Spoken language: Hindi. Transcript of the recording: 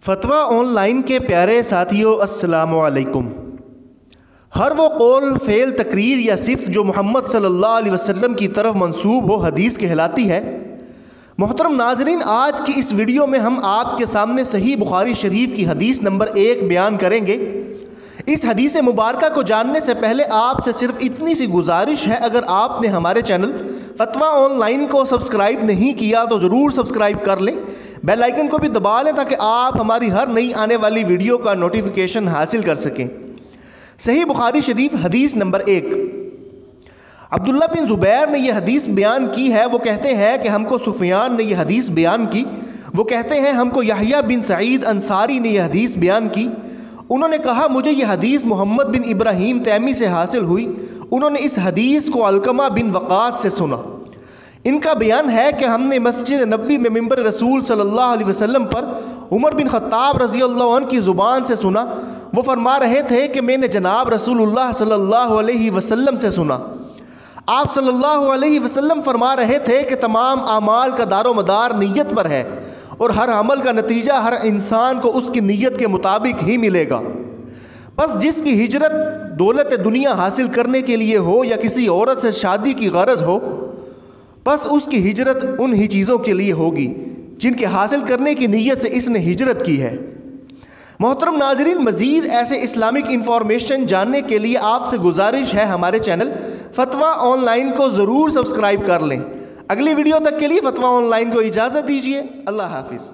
फतवा ऑनलाइन के प्यारे साथियों, अस्सलामु अलैकुम। हर वो कौल, फ़ेल, तकरीर या सिफ़त जो मोहम्मद सल्लल्लाहु अलैहि वसल्लम की तरफ मंसूब हो हदीस कहलाती है। मोहतरम नाज़रीन, आज की इस वीडियो में हम आपके सामने सही बुखारी शरीफ की हदीस नंबर 1 बयान करेंगे। इस हदीस मुबारका को जानने से पहले आपसे सिर्फ इतनी सी गुजारिश है, अगर आपने हमारे चैनल फतवा ऑनलाइन को सब्सक्राइब नहीं किया तो ज़रूर सब्सक्राइब कर लें, बेल आइकन को भी दबा लें ताकि आप हमारी हर नई आने वाली वीडियो का नोटिफिकेशन हासिल कर सकें। सही बुखारी शरीफ हदीस नंबर 1। अब्दुल्ला बिन ज़ुबैर ने यह हदीस बयान की है। वो कहते हैं कि हमको सुफियान ने यह हदीस बयान की। वो कहते हैं हमको यहया बिन सईद अंसारी ने यह हदीस बयान की। उन्होंने कहा मुझे यह हदीस मोहम्मद बिन इब्राहीम तैमी से हासिल हुई। उन्होंने इस हदीस को अलकमा बिन वक़ास से सुना। इनका बयान है कि हमने मस्जिद नबवी में मिंबर रसूल सल्लल्लाहु अलैहि वसल्लम पर उमर बिन ख़त्ताब रज़ी अल्लाह अन्हु की ज़ुबान से सुना। वो फरमा रहे थे कि मैंने जनाब रसूलुल्लाह सल्लल्लाहु अलैहि वसल्लम से सुना। आप सल्लल्लाहु अलैहि वसल्लम फरमा रहे थे कि तमाम आमाल का दारो मदार नीयत पर है और हर अमल का नतीजा हर इंसान को उसकी नीयत के मुताबिक ही मिलेगा। बस जिसकी हिजरत दौलत दुनिया हासिल करने के लिए हो या किसी औरत से शादी की गरज हो, बस उसकी हिजरत उन ही चीज़ों के लिए होगी जिनके हासिल करने की नीयत से इसने हिजरत की है। मोहतरम नाज़रीन, मज़ीद ऐसे इस्लामिक इंफॉर्मेशन जानने के लिए आपसे गुजारिश है, हमारे चैनल फतवा ऑनलाइन को ज़रूर सब्सक्राइब कर लें। अगली वीडियो तक के लिए फतवा ऑनलाइन को इजाज़त दीजिए। अल्लाह हाफिज़।